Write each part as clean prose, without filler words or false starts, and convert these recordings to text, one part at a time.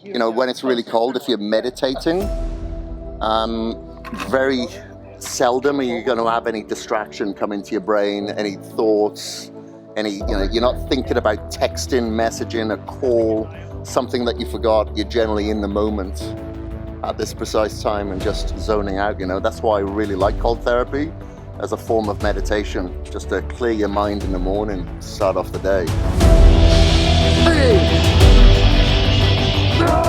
you know, when it's really cold, if you're meditating, very seldom are you going to have any distraction come into your brain, any thoughts, you're not thinking about texting, messaging, a call, something that you forgot. You're generally in the moment at this precise time and just zoning out, you know. That's why I really like cold therapy as a form of meditation, just to clear your mind in the morning, start off the day.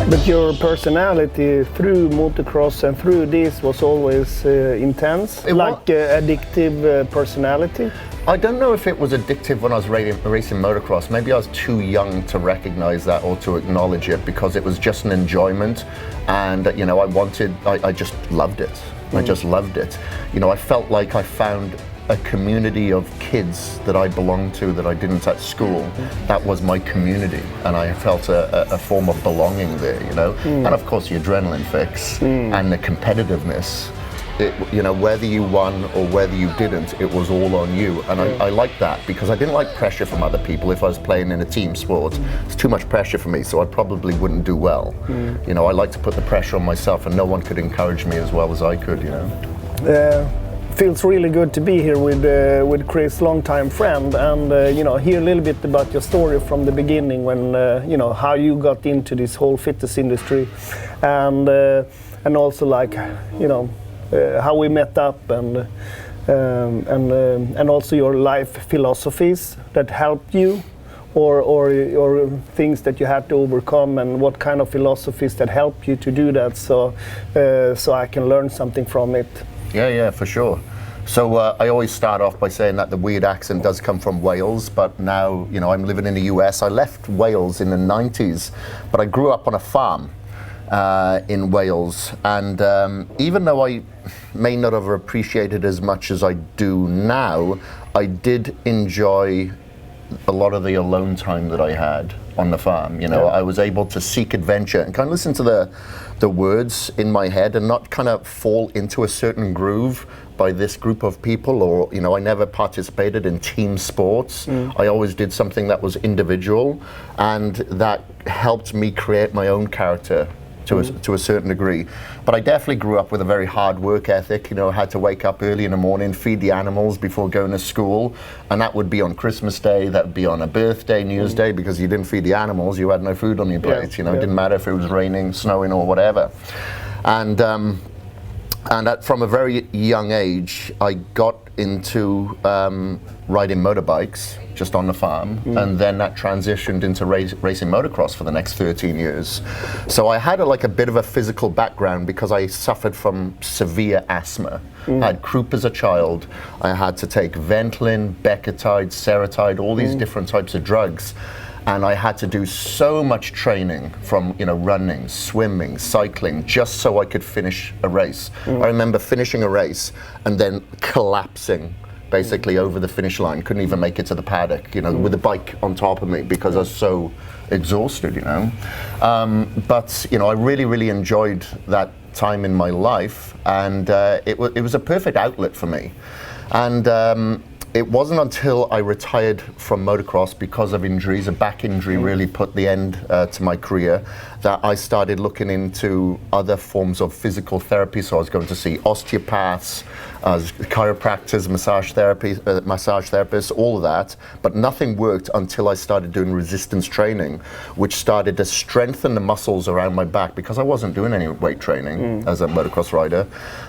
But your personality through motocross and through this was always intense, addictive personality? I don't know if it was addictive when I was racing motocross. Maybe I was too young to recognize that or to acknowledge it, because it was just an enjoyment, and you know, I just loved it. I just loved it. You know, I felt like I found a community of kids that I belonged to that I didn't at school. That was my community, and I felt a form of belonging there, you know. And of course the adrenaline fix and the competitiveness. You know, whether you won or whether you didn't, it was all on you. And I liked that, because I didn't like pressure from other people. If I was playing in a team sport, it's too much pressure for me, so I probably wouldn't do well. You know, I like to put the pressure on myself, and no one could encourage me as well as I could, you know. Feels really good to be here with Kris, longtime friend, and you know, hear a little bit about your story from the beginning, when you know, how you got into this whole fitness industry, and also, like, you know, how we met up, and also your life philosophies that helped you, or things that you had to overcome, and what kind of philosophies that helped you to do that, so I can learn something from it. Yeah, for sure. So I always start off by saying that the weird accent does come from Wales, but now, you know, I'm living in the US. I left Wales in the 90s, but I grew up on a farm in Wales, and even though I may not have appreciated as much as I do now, I did enjoy a lot of the alone time that I had on the farm. You know, I was able to seek adventure and kind of listen to the words in my head and not kind of fall into a certain groove by this group of people, or, you know, I never participated in team sports. I always did something that was individual, and that helped me create my own character to a certain degree. But I definitely grew up with a very hard work ethic. You know, I had to wake up early in the morning, feed the animals before going to school, and that would be on Christmas Day, that would be on a birthday, New Year's Day, because you didn't feed the animals, you had no food on your plate. You know, it didn't matter if it was raining, snowing, or whatever. And from a very young age, I got into riding motorbikes just on the farm, and then that transitioned into racing motocross for the next 13 years. So I had a bit of a physical background, because I suffered from severe asthma. I had croup as a child. I had to take Ventolin, Becotide, Seretide, all these different types of drugs. And I had to do so much training, from, you know, running, swimming, cycling, just so I could finish a race. I remember finishing a race and then collapsing basically over the finish line. Couldn't even make it to the paddock, you know, with the bike on top of me, because I was so exhausted, you know. But, you know, I really, really enjoyed that time in my life, and it was a perfect outlet for me. And it wasn't until I retired from motocross because of injuries, a back injury really put the end to my career, that I started looking into other forms of physical therapy. So I was going to see osteopaths, chiropractors, massage therapists, all of that. But nothing worked until I started doing resistance training, which started to strengthen the muscles around my back, because I wasn't doing any weight training as a motocross rider.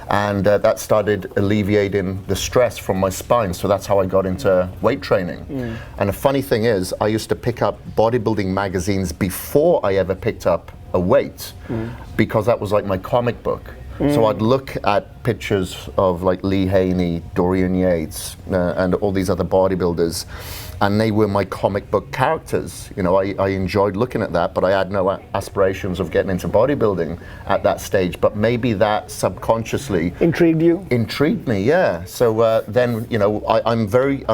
And that started alleviating the stress from my spine. So that's how I got into weight training. And the funny thing is, I used to pick up bodybuilding magazines before I ever picked up a weight, because that was like my comic book. So I'd look at pictures of like Lee Haney, Dorian Yates, and all these other bodybuilders, and they were my comic book characters. You know, I enjoyed looking at that, but I had no aspirations of getting into bodybuilding at that stage. But maybe that subconsciously intrigued me, yeah. So then, you know, I'm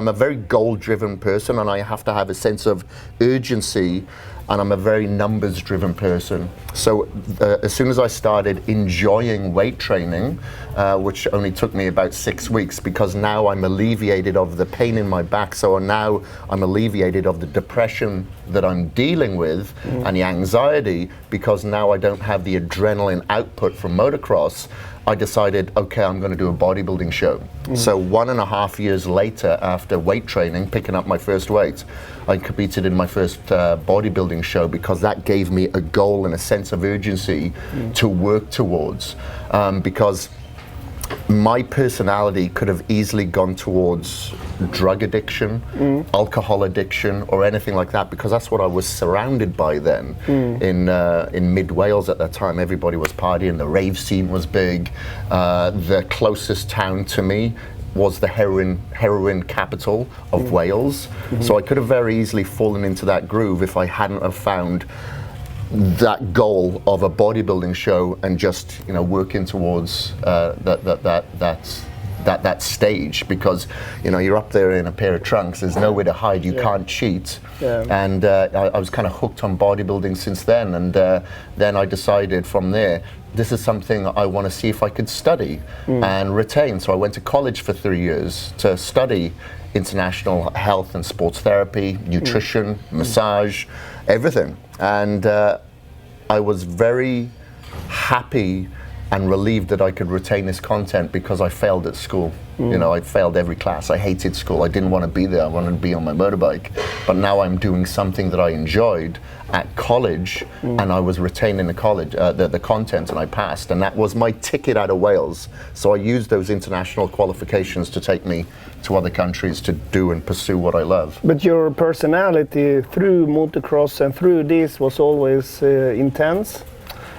a very goal-driven person, and I have to have a sense of urgency and I'm a very numbers-driven person. So as soon as I started enjoying weight training, which only took me about 6 weeks, because now I'm alleviated of the pain in my back, so now I'm alleviated of the depression that I'm dealing with and the anxiety, because now I don't have the adrenaline output from motocross. I decided, okay, I'm going to do a bodybuilding show. So 1.5 years later, after weight training, picking up my first weight, I competed in my first bodybuilding show, because that gave me a goal and a sense of urgency to work towards. Because my personality could have easily gone towards drug addiction, alcohol addiction, or anything like that, because that's what I was surrounded by then. In mid Wales at that time, everybody was partying, the rave scene was big. The closest town to me was the heroin capital of Wales. So I could have very easily fallen into that groove if I hadn't have found that goal of a bodybuilding show and just working towards that stage, because you're up there in a pair of trunks, there's nowhere to hide, you can't cheat. And I was kind of hooked on bodybuilding since then, and then I decided from there, this is something I want to see if I could study and retain. So I went to college for 3 years to study international health and sports therapy, nutrition, massage, everything. And I was very happy and relieved that I could retain this content, because I failed at school. I failed every class. I hated school. I didn't want to be there. I wanted to be on my motorbike. But now I'm doing something that I enjoyed at college, and I was retaining the content, and I passed. And that was my ticket out of Wales. So I used those international qualifications to take me to other countries to do and pursue what I love. But your personality through motocross and through this was always intense?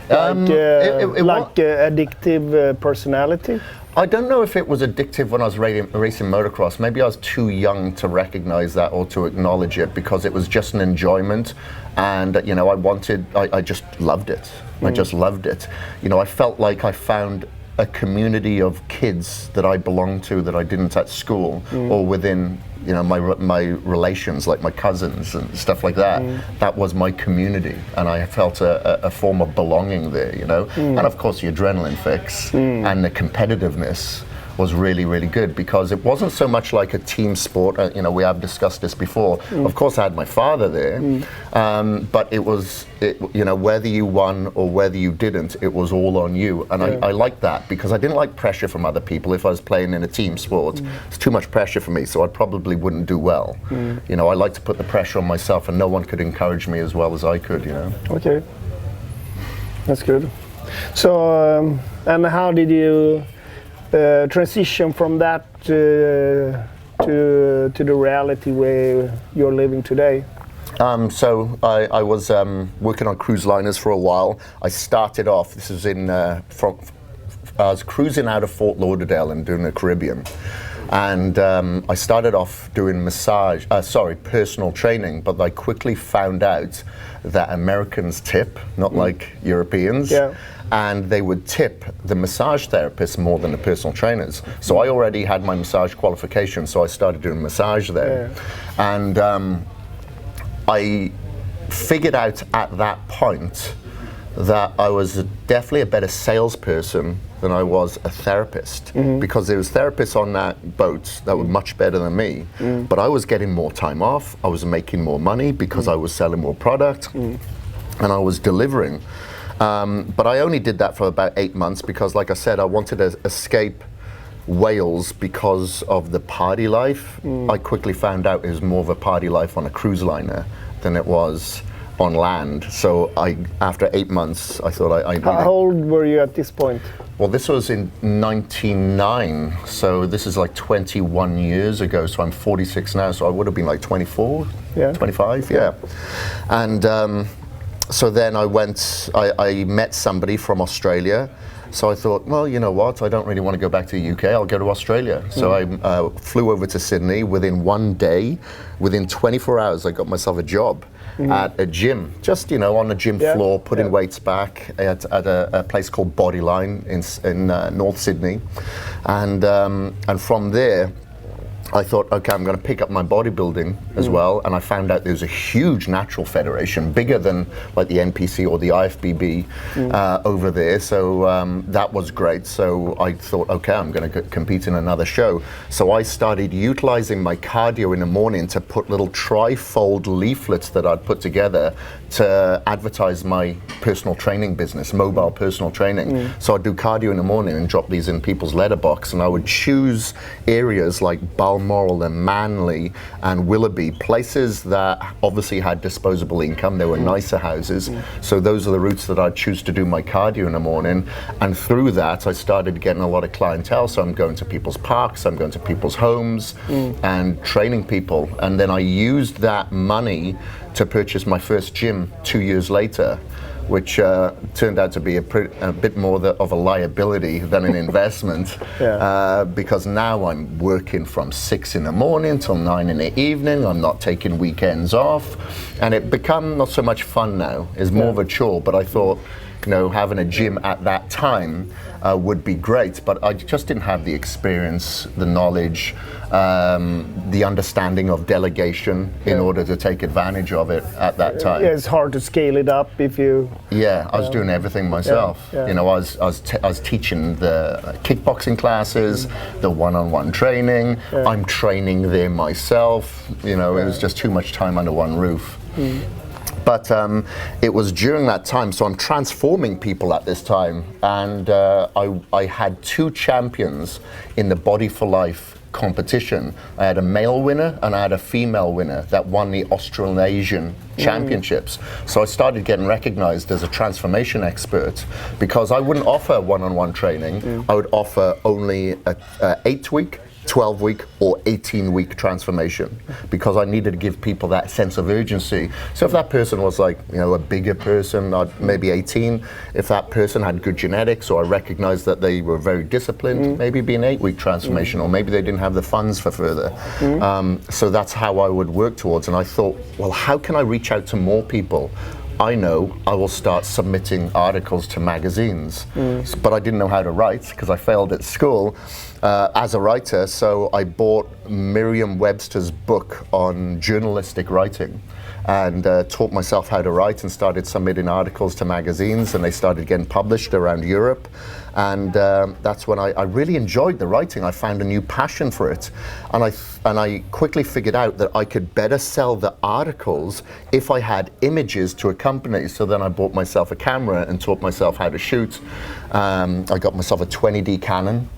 Like addictive personality? I don't know if it was addictive when I was racing motocross. Maybe I was too young to recognize that or to acknowledge it, because it was just an enjoyment, and I just loved it. I just loved it. I felt like I found a community of kids that I belonged to that I didn't at school, or within my relations, like my cousins and stuff like that. That was my community, and I felt a form of belonging there, And of course the adrenaline fix and the competitiveness was really, really good, because it wasn't so much like a team sport. We have discussed this before. Of course I had my father there, but it was, whether you won or whether you didn't, it was all on you. And I liked that, because I didn't like pressure from other people. If I was playing in a team sport, it's too much pressure for me, so I probably wouldn't do well. I like to put the pressure on myself, and no one could encourage me as well as I could, Okay, that's good. So, and how did you transition from that to the reality where you're living today? So I was working on cruise liners for a while. I started off, this is I was cruising out of Fort Lauderdale and doing the Caribbean. And I started off doing personal training, but I quickly found out that Americans tip, not like Europeans. And they would tip the massage therapists more than the personal trainers. So I already had my massage qualification, so I started doing massage there. And I figured out at that point that I was definitely a better salesperson than I was a therapist, because there was therapists on that boat that were much better than me, but I was getting more time off, I was making more money because I was selling more product, and I was delivering. But I only did that for about 8 months, because like I said, I wanted to escape Wales because of the party life. I quickly found out it was more of a party life on a cruise liner than it was on land. So after 8 months, I thought I needed... How old were you at this point? Well, this was in 99, so this is like 21 years ago, so I'm 46 now, so I would have been like 24, 25, And so then I met somebody from Australia. So I thought, well, you know what, I don't really want to go back to the UK, I'll go to Australia. So I flew over to Sydney. Within 1 day, within 24 hours, I got myself a job at a gym, just, on the gym floor, putting weights back at a place called Bodyline in North Sydney. And from there, I thought, okay, I'm going to pick up my bodybuilding as well, and I found out there's a huge natural federation, bigger than like the NPC or the IFBB over there. So that was great. So I thought, okay, I'm going to compete in another show. So I started utilizing my cardio in the morning to put little trifold leaflets that I'd put together to advertise my personal training business, mobile personal training. So I'd do cardio in the morning and drop these in people's letterbox, and I would choose areas like Balmoral and Manly and Willoughby, places that obviously had disposable income. They were nicer houses. So those are the routes that I'd choose to do my cardio in the morning. And through that, I started getting a lot of clientele. So I'm going to people's parks, I'm going to people's homes and training people. And then I used that money to purchase my first gym 2 years later, which turned out to be a bit more of a liability than an investment. Because now I'm working from 6 in the morning till 9 in the evening. I'm not taking weekends off, and it become not so much fun now. It's more of a chore. But I thought, you know, having a gym at that time would be great, but I just didn't have the experience, the knowledge, the understanding of delegation in order to take advantage of it at that time. Yeah, it's hard to scale it up if you... Yeah, I was doing everything myself. You know, I was teaching the kickboxing classes, the one-on-one training. I'm training there myself. You know, it was just too much time under one roof. But it was during that time, so I'm transforming people at this time, and I had 2 champions in the Body for Life competition. I had a male winner and I had a female winner that won the Australasian Championships. So I started getting recognized as a transformation expert, because I wouldn't offer one-on-one training. I would offer only a 8-week, 12-week or 18-week transformation, because I needed to give people that sense of urgency. So if that person was like, you know, a bigger person, maybe 18, if that person had good genetics, or I recognized that they were very disciplined, maybe it'd be an 8-week transformation, or maybe they didn't have the funds for further. So that's how I would work towards. And I thought, well, how can I reach out to more people? I know I will start submitting articles to magazines, but I didn't know how to write because I failed at school as a writer. So I bought Merriam-Webster's book on journalistic writing and taught myself how to write, and started submitting articles to magazines, and they started getting published around Europe. And that's when I really enjoyed the writing. I found a new passion for it, and I quickly figured out that I could better sell the articles if I had images to accompany. So then I bought myself a camera and taught myself how to shoot. I got myself a 20D Canon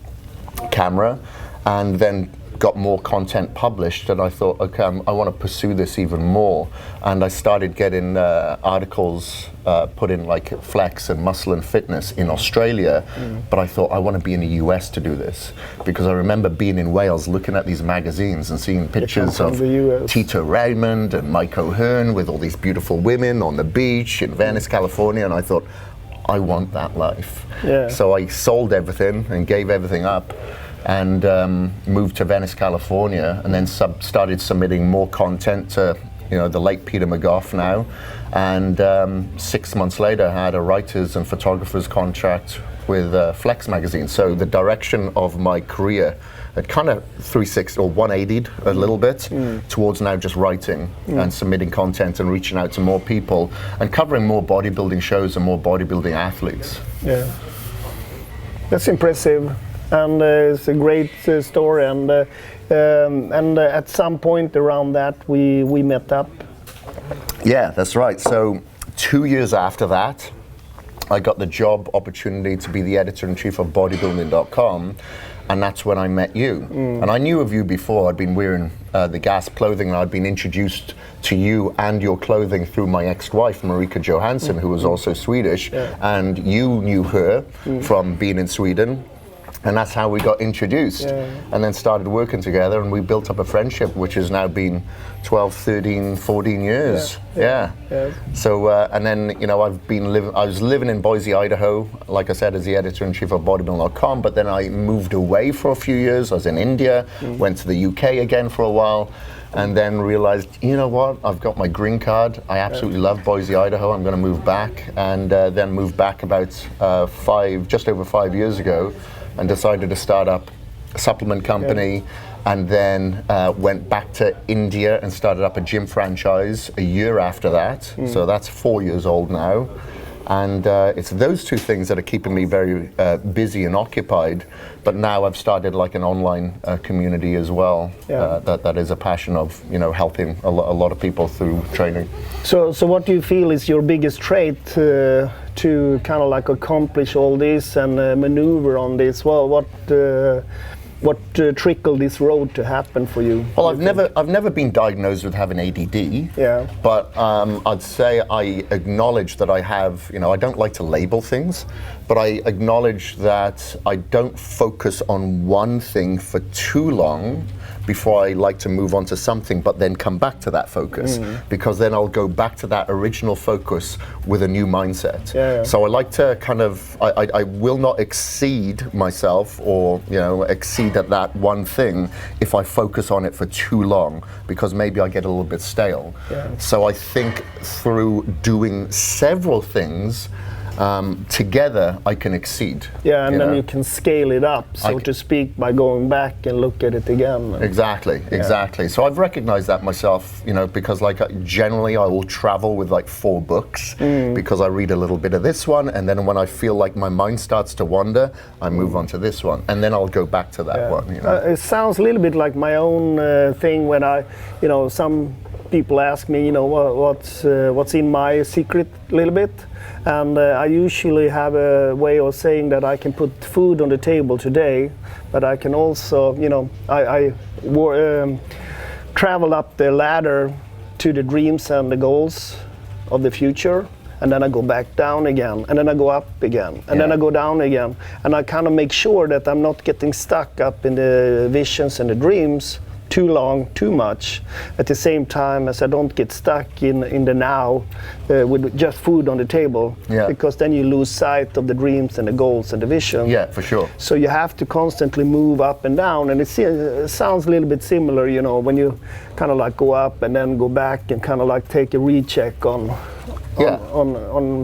camera, and then got more content published, and I thought, okay, I want to pursue this even more. And I started getting articles put in like Flex and Muscle and Fitness in Australia, but I thought I want to be in the US to do this, because I remember being in Wales looking at these magazines and seeing pictures of Tito Raymond and Mike O'Hearn with all these beautiful women on the beach in Venice, California, and I thought, I want that life. So I sold everything and gave everything up, and moved to Venice, California, and then started submitting more content to, you know, the late Peter McGough now. And 6 months later, I had a writers and photographers contract with Flex magazine. So the direction of my career had kind of 360 or 180'd a little bit towards now just writing and submitting content and reaching out to more people and covering more bodybuilding shows and more bodybuilding athletes. Yeah, that's impressive. And it's a great story, and at some point around that we met up. Yeah, that's right. So 2 years after that, I got the job opportunity to be the editor-in-chief of bodybuilding.com, and that's when I met you. And I knew of you before. I'd been wearing the GASP clothing, and I'd been introduced to you and your clothing through my ex-wife, Marika Johansson, who was also Swedish, and you knew her from being in Sweden. And that's how we got introduced, and then started working together, and we built up a friendship which has now been 12, 13, 14 years. So, and then, you know, I was living in Boise, Idaho, like I said, as the editor-in-chief of bodybuilding.com, but then I moved away for a few years. I was in India, went to the UK again for a while, and then realized, you know what, I've got my green card. I absolutely love Boise, Idaho. I'm going to move back, and then moved back about just over 5 years ago, and decided to start up a supplement company and then went back to India and started up a gym franchise a year after that. So that's 4 years old now. And it's those two things that are keeping me very busy and occupied. But now I've started like an online community as well. That is a passion of, you know, helping a lot of people through training. So what do you feel is your biggest trait to kind of like accomplish all this and maneuver on this? Well, what trickled this road to happen for you? Well, I've never been diagnosed with having ADD. Yeah. But I'd say I acknowledge that I have, you know, I don't like to label things, but I acknowledge that I don't focus on one thing for too long before I like to move on to something, but then come back to that focus, because then I'll go back to that original focus with a new mindset. So I like to kind of, I will not exceed myself or, you know, exceed at that one thing if I focus on it for too long, because maybe I get a little bit stale. So I think through doing several things, together I can exceed. Yeah, and then you can scale it up, so to speak, by going back and look at it again. Exactly. So I've recognized that myself, you know, because like generally I will travel with like 4 books, because I read a little bit of this one, and then when I feel like my mind starts to wander, I move on to this one, and then I'll go back to that one. You know? It sounds a little bit like my own thing when I, you know, some people ask me, you know, what's in my secret a little bit. And I usually have a way of saying that I can put food on the table today, but I can also, you know, I travel up the ladder to the dreams and the goals of the future, and then I go back down again, and then I go up again, and then I go down again, and I kind of make sure that I'm not getting stuck up in the visions and the dreams too long, too much, at the same time as I don't get stuck in the now with just food on the table, because then you lose sight of the dreams and the goals and the vision. Yeah, for sure. So you have to constantly move up and down, and it sounds a little bit similar, you know, when you kind of like go up and then go back and kind of like take a recheck on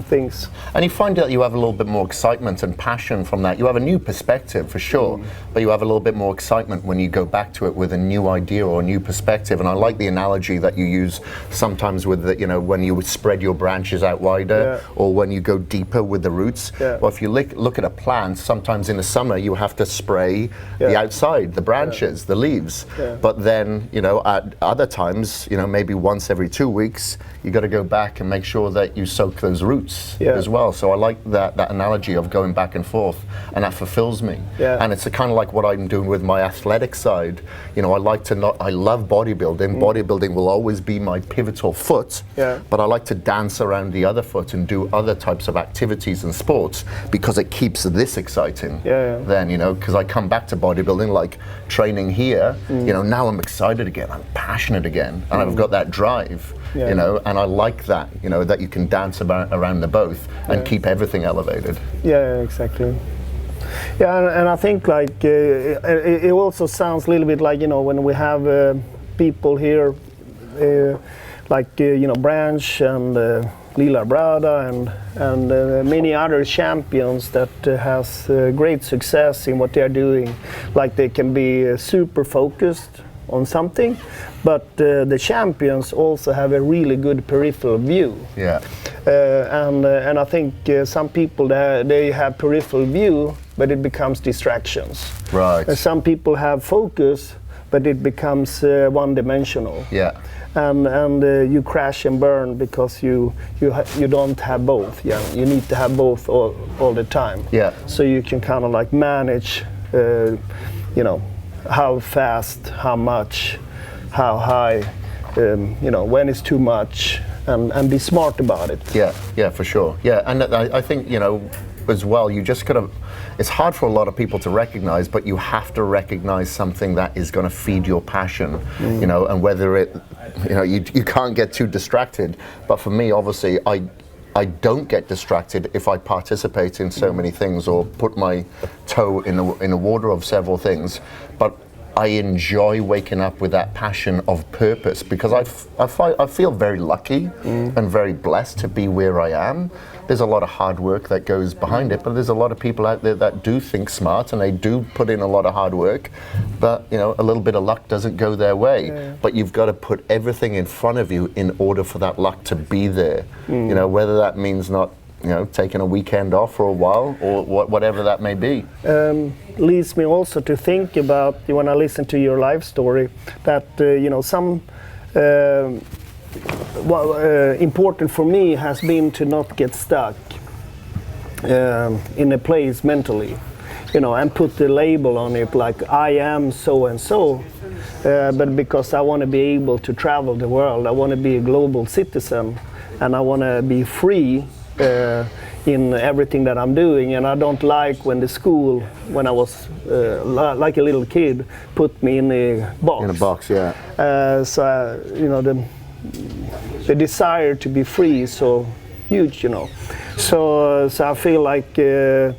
things. And you find that you have a little bit more excitement and passion from that. You have a new perspective for sure, but you have a little bit more excitement when you go back to it with a new idea or a new perspective. And I like the analogy that you use sometimes with the, you know, when you spread your branches out wider, or when you go deeper with the roots. Well, if you look at a plant, sometimes in the summer you have to spray the outside, the branches, the leaves. But then, you know, at other times, you know, maybe once every 2 weeks, you got to go back and make sure that you soak those roots as well. So I like that analogy of going back and forth, and that fulfills me. And it's kind of like what I'm doing with my athletic side. You know, I love bodybuilding. Bodybuilding will always be my pivotal foot, but I like to dance around the other foot and do other types of activities and sports, because it keeps this exciting. Then, you know, because I come back to bodybuilding, like training here, you know, now I'm excited again, I'm passionate again, and I've got that drive. You know, and I like that, you know, that you can dance around the both and keep everything elevated. Yeah, exactly. Yeah, and I think like it also sounds a little bit like, you know, when we have people here, like you know, Branch and Lila Brada and many other champions that has great success in what they are doing. Like they can be super focused on something, but the champions also have a really good peripheral view. And I think some people they have peripheral view, but it becomes distractions. Some people have focus, but it becomes one-dimensional. And you crash and burn because you don't have both. You need to have both all the time. So you can kind of like manage, you know, how fast, how much, how high, you know, when it's too much, and be smart about it. Yeah, for sure. Yeah, and I think, you know, as well, you just gotta, it's hard for a lot of people to recognize, but you have to recognize something that is going to feed your passion, you know, and whether it, you know, you can't get too distracted. But for me, obviously, I don't get distracted if I participate in so many things or put my toe in the water of several things. But I enjoy waking up with that passion of purpose, because I feel very lucky and very blessed to be where I am. There's a lot of hard work that goes behind it, but there's a lot of people out there that do think smart and they do put in a lot of hard work, but you know, a little bit of luck doesn't go their way. Yeah. But you've got to put everything in front of you in order for that luck to be there. You know, whether that means not, you know, taking a weekend off for a while, or whatever that may be. Leads me also to think about, when I listen to your life story, that you know, some important for me has been to not get stuck in a place mentally, you know, and put the label on it like I am so and so, but because I want to be able to travel the world, I want to be a global citizen, and I want to be free in everything that I'm doing. And I don't like when the school, when I was like a little kid, put me in a box. In a box, yeah. So you know, the desire to be free is so huge, you know. So I feel like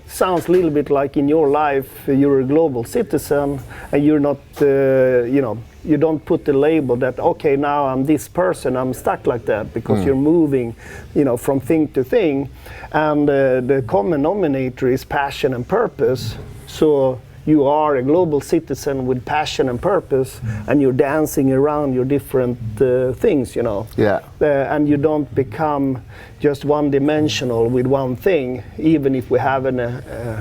sounds a little bit like in your life you're a global citizen, and you're not, you know, you don't put the label that, okay, now I'm this person, I'm stuck like that, because you're moving, you know, from thing to thing, and the common denominator is passion and purpose. So you are a global citizen with passion and purpose, and you're dancing around your different things, you know. Yeah. And you don't become just one-dimensional with one thing, even if we have an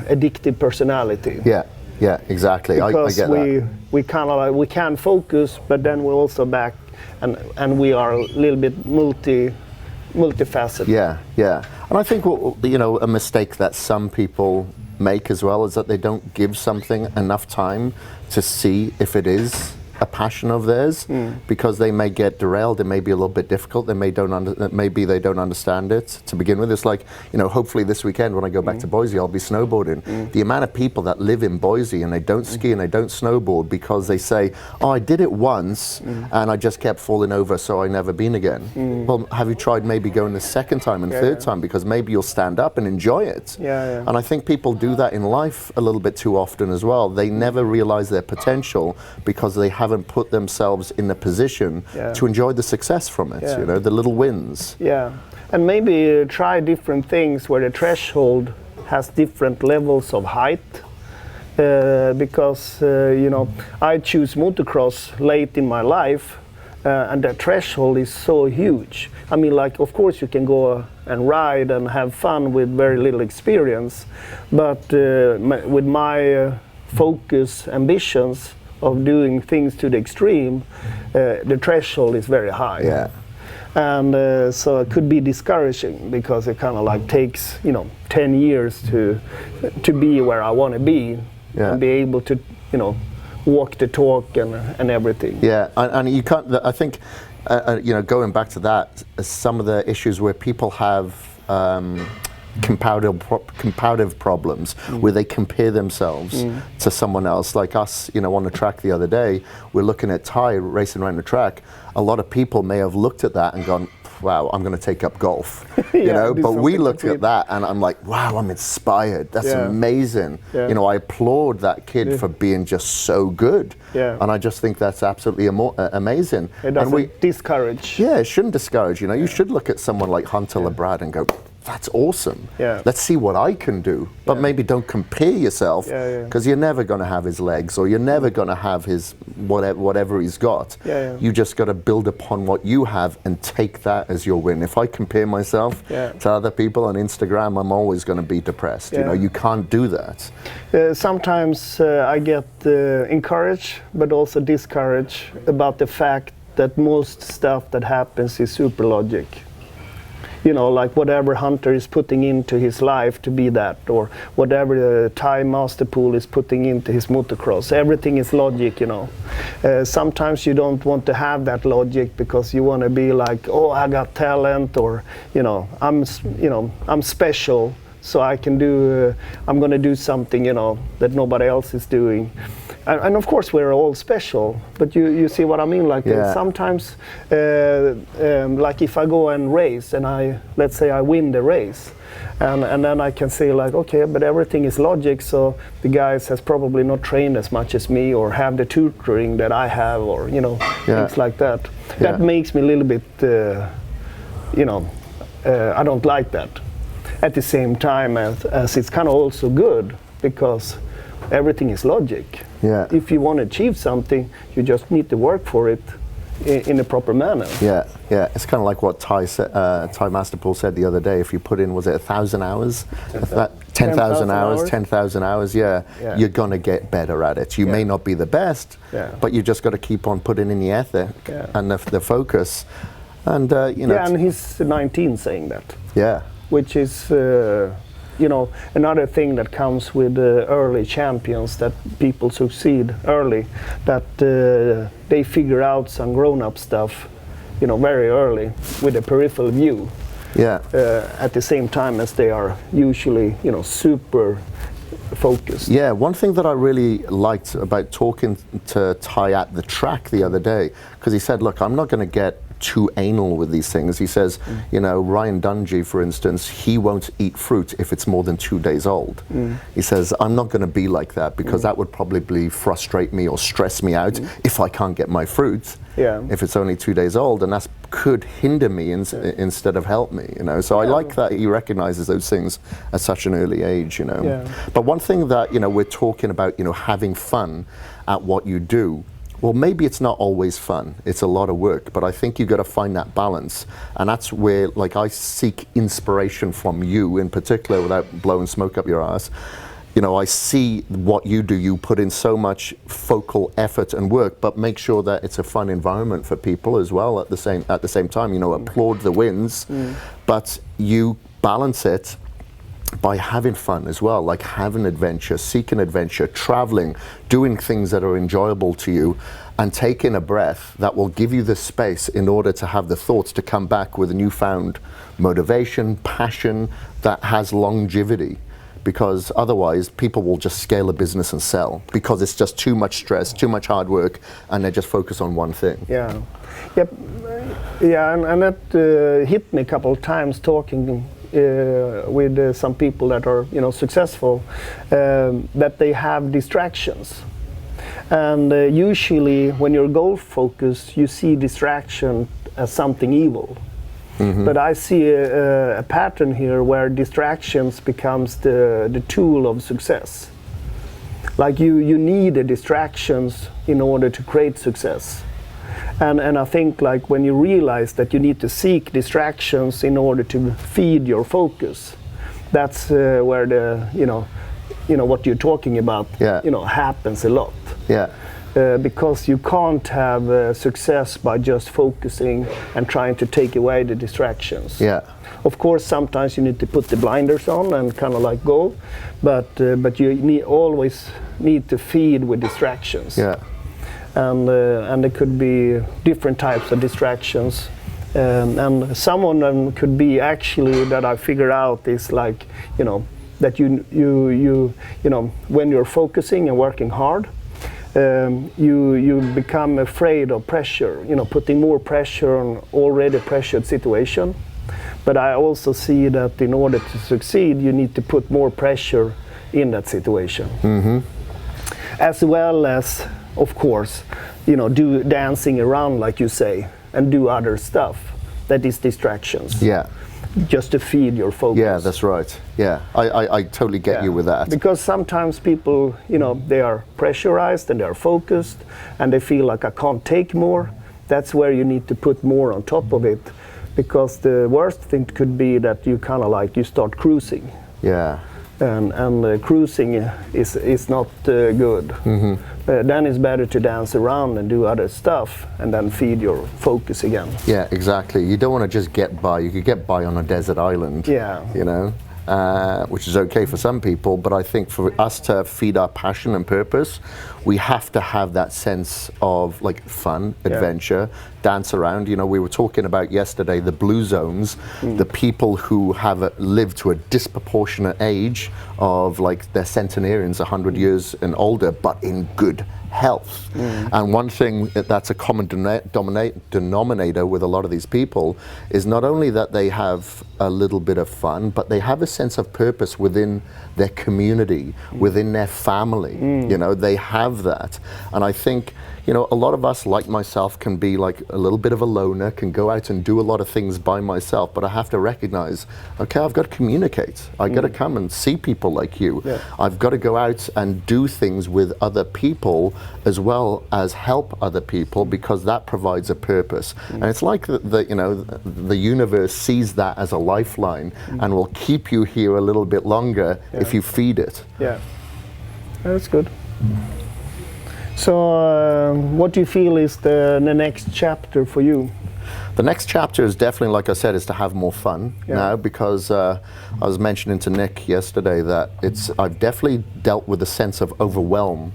addictive personality. Yeah. Yeah, exactly. Because I get that. we kind of like, we can focus, but then we're also back, and we are a little bit multifaceted. Yeah, yeah. And I think, you know, a mistake that some people make as well is that they don't give something enough time to see if it is a passion of theirs, because they may get derailed. It may be a little bit difficult. Maybe they don't understand it to begin with. It's like, you know, hopefully this weekend when I go back to Boise, I'll be snowboarding. The amount of people that live in Boise and they don't ski and they don't snowboard because they say, oh, I did it once and I just kept falling over, so I never been again. Well, have you tried maybe going the second time and third time, because maybe you'll stand up and enjoy it. And I think people do that in life a little bit too often as well. They never realize their potential because they haven't put themselves in a position to enjoy the success from it, you know, the little wins. Yeah, and maybe try different things where the threshold has different levels of height, because, you know, I choose motocross late in my life, and the threshold is so huge. I mean, like, of course you can go and ride and have fun with very little experience, but with my focus, ambitions, of doing things to the extreme, the threshold is very high. Yeah. And so it could be discouraging, because it kind of like takes, you know, 10 years to be where I want to be, and be able to, you know, walk the talk and everything. Yeah, and you can't, I think, you know, going back to that, some of the issues where people have comparative problems, where they compare themselves to someone else, like us, you know, on the track the other day, we're looking at Ty racing around the track. A lot of people may have looked at that and gone, wow, I'm going to take up golf, you know, but we looked at that and I'm like, wow, I'm inspired. That's amazing. You know, I applaud that kid for being just so good. And I just think that's absolutely amazing. It doesn't discourage. Yeah, it shouldn't discourage, you know. You should look at someone like Hunter LeBrad and go, that's awesome. Let's see what I can do. But maybe don't compare yourself, because you're never going to have his legs, or you're never going to have his whatever he's got. You just got to build upon what you have and take that as your win. If I compare myself to other people on Instagram, I'm always going to be depressed. You know, you can't do that. Sometimes I get encouraged, but also discouraged about the fact that most stuff that happens is super logic. You know, like whatever Hunter is putting into his life to be that, or whatever the Ty Masterpool is putting into his motocross, everything is logic, you know. Sometimes you don't want to have that logic, because you want to be like, oh, I got talent, or, you know, I'm special, so I can do. I'm going to do something, you know, that nobody else is doing. And of course we're all special, but you see what I mean? Like sometimes, like if I go and race and let's say I win the race, and then I can say like, okay, but everything is logic, so the guys has probably not trained as much as me or have the tutoring that I have, or, you know, things like that. That makes me a little bit, you know, I don't like that. At the same time as it's kind of also good, because everything is logic. Yeah. If you want to achieve something, you just need to work for it in a proper manner. Yeah, yeah. It's kind of like what Thai Master Paul said the other day. If you put in, was it 1,000 hours? 10,000 hours, 10,000 hours, you're going to get better at it. You may not be the best, but you just got to keep on putting in the ethic and the focus. And, you know. Yeah, and he's 19 saying that. Yeah. Which is, you know, another thing that comes with early champions, that people succeed early, that they figure out some grown-up stuff, you know, very early with a peripheral view. Yeah. At the same time as they are usually, you know, super focused. Yeah, one thing that I really liked about talking to Ty at the track the other day, because he said, look, I'm not going to get too anal with these things. He says, you know, Ryan Dungey, for instance, he won't eat fruit if it's more than 2 days old. He says, I'm not going to be like that, because that would probably frustrate me or stress me out if I can't get my fruit, if it's only 2 days old, and that could hinder me instead of help me, you know. So I like that he recognizes those things at such an early age, you know. But one thing that, you know, we're talking about, you know, having fun at what you do. Well, maybe it's not always fun. It's a lot of work, but I think you got to find that balance. And that's where, like, I seek inspiration from you in particular, without blowing smoke up your ass. You know, I see what you do. You put in so much focal effort and work, but make sure that it's a fun environment for people as well at the same time. You know, applaud the wins, but you balance it by having fun as well, like having adventure, seeking adventure, traveling, doing things that are enjoyable to you, and taking a breath that will give you the space in order to have the thoughts to come back with a newfound motivation, passion that has longevity. Because otherwise people will just scale a business and sell, because it's just too much stress, too much hard work, and they just focus on one thing. And that hit me a couple of times talking with some people that are, you know, successful, that they have distractions. And usually when you're goal focused, you see distraction as something evil. But I see a pattern here where distractions becomes the tool of success. Like you need the distractions in order to create success. And I think, like, when you realize that you need to seek distractions in order to feed your focus, that's where the, you know what you're talking about, you know, happens a lot. Because you can't have success by just focusing and trying to take away the distractions. Of course, sometimes you need to put the blinders on and kind of like go, but you always need to feed with distractions. And there could be different types of distractions, and some of them could be actually that I figured out is like, you know, that you know, when you're focusing and working hard, you become afraid of pressure, you know, putting more pressure on already pressured situation. But I also see that in order to succeed, you need to put more pressure in that situation, as well as, of course, you know, do dancing around, like you say, and do other stuff that is distractions. Just to feed your focus. That's right. I totally get you with that. Because sometimes people, you know, they are pressurized and they are focused and they feel like I can't take more. That's where you need to put more on top of it, because the worst thing could be that you kind of like, you start cruising. And cruising is not good. Then it's better to dance around and do other stuff and then feed your focus again. Exactly. You don't want to just get by. You could get by on a desert island. You know, which is okay for some people, but I think for us to feed our passion and purpose, we have to have that sense of like fun, adventure, dance around. You know, we were talking about yesterday the blue zones, the people who have lived to a disproportionate age of like their centenarians, 100 years and older, but in good health. And one thing that's a common denominator with a lot of these people is not only that they have a little bit of fun, but they have a sense of purpose within their community, within their family. You know, they have that. And I think, you know, a lot of us, like myself, can be like a little bit of a loner, can go out and do a lot of things by myself, but I have to recognize, okay, I've got to communicate. I got to come and see people like you. I've got to go out and do things with other people as well as help other people, because that provides a purpose. And it's like you know, the universe sees that as a lifeline and will keep you here a little bit longer if you feed it. That's good. So what do you feel is the next chapter for you? The next chapter is definitely, like I said, is to have more fun now, because I was mentioning to Nick yesterday that I've definitely dealt with a sense of overwhelm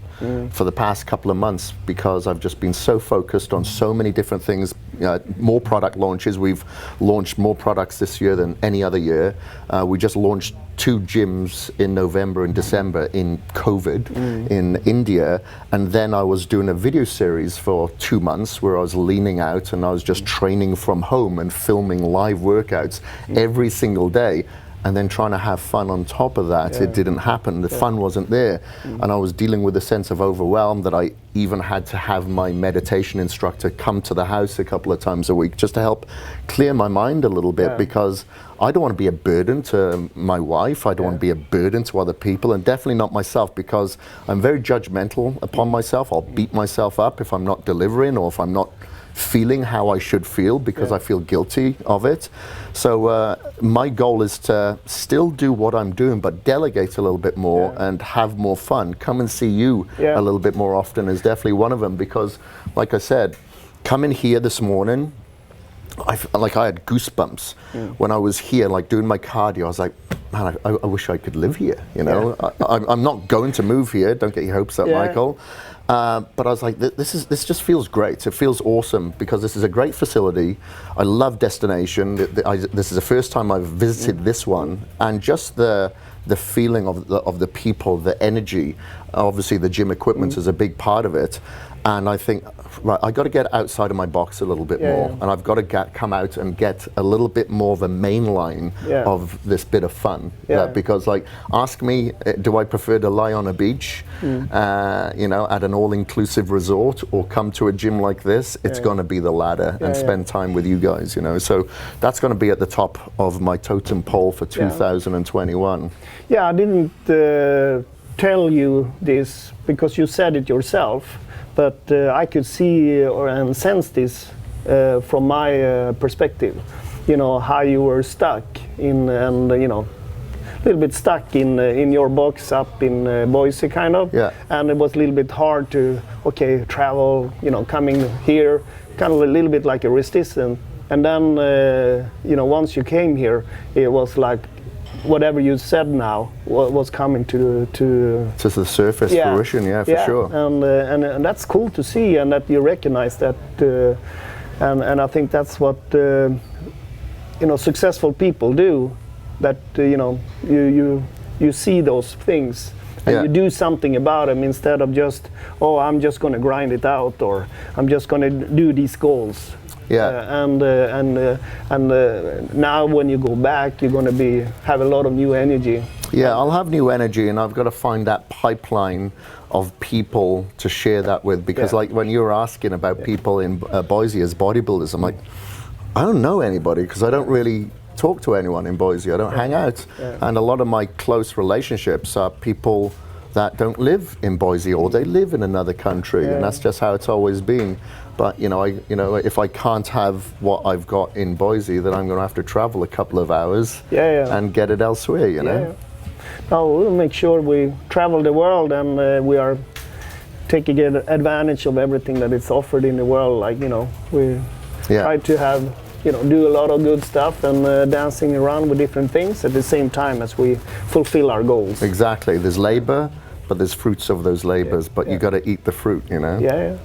for the past couple of months, because I've just been so focused on so many different things, more product launches. We've launched more products this year than any other year. We just launched 2 gyms in November and December in COVID in India, and then I was doing a video series for 2 months where I was leaning out and I was just training from home and filming live workouts every single day. And then trying to have fun on top of that, it didn't happen. The fun wasn't there. And I was dealing with a sense of overwhelm that I even had to have my meditation instructor come to the house a couple of times a week just to help clear my mind a little bit, because I don't want to be a burden to my wife. I don't want to be a burden to other people, and definitely not myself, because I'm very judgmental upon myself. I'll beat myself up if I'm not delivering or if I'm not feeling how I should feel, because I feel guilty of it. So my goal is to still do what I'm doing, but delegate a little bit more and have more fun. Come and see you a little bit more often is definitely one of them, because like I said, coming here this morning, I had goosebumps when I was here, like doing my cardio. I was like, man, I wish I could live here, you know. I'm not going to move here, don't get your hopes up, Michael. But I was like, this just feels great. It feels awesome, because this is a great facility. I love destination. This is the first time I've visited this one, and just the feeling of the people, the energy. Obviously, the gym equipment is a big part of it. And I think, right, I got to get outside of my box a little bit more, and I've got to come out and get a little bit more of a main line of this bit of fun. Because, like, ask me, do I prefer to lie on a beach, you know, at an all-inclusive resort, or come to a gym like this? It's going to be the latter, and spend time with you guys, you know. So that's going to be at the top of my totem pole for 2021. I didn't tell you this because you said it yourself. But I could see and sense this from my perspective. You know, how you were stuck in, and you know, a little bit stuck in your box up in Boise, kind of. And it was a little bit hard to travel. You know, coming here, kind of a little bit like a resistance. And then you know, once you came here, it was like, whatever you said now was coming to the surface fruition, for sure. And that's cool to see, and that you recognize that, and I think that's what you know, successful people do. That you know, you see those things and you do something about them, instead of just, I'm just going to grind it out, or I'm just going to do these goals. And now when you go back, you're going to have a lot of new energy. I'll have new energy, and I've got to find that pipeline of people to share that with, because like when you were asking about people in Boise as bodybuilders, I'm like, I don't know anybody, because I don't really talk to anyone in Boise. I don't hang out. And a lot of my close relationships are people that don't live in Boise, or they live in another country, and that's just how it's always been. But you know, if I can't have what I've got in Boise, then I'm going to have to travel a couple of hours and get it elsewhere. You know. Now we'll make sure we travel the world, and we are taking advantage of everything that is offered in the world. Like, you know, we try to have do a lot of good stuff and dancing around with different things at the same time as we fulfill our goals. Exactly. There's labor, but there's fruits of those labors. But you got to eat the fruit, Yeah.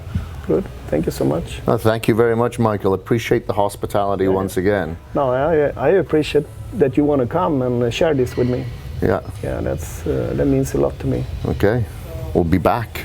Good. Thank you so much. Oh, thank you very much, Michael. Appreciate the hospitality once again. No, I appreciate that you want to come and share this with me. Yeah. Yeah, that means a lot to me. Okay. We'll be back.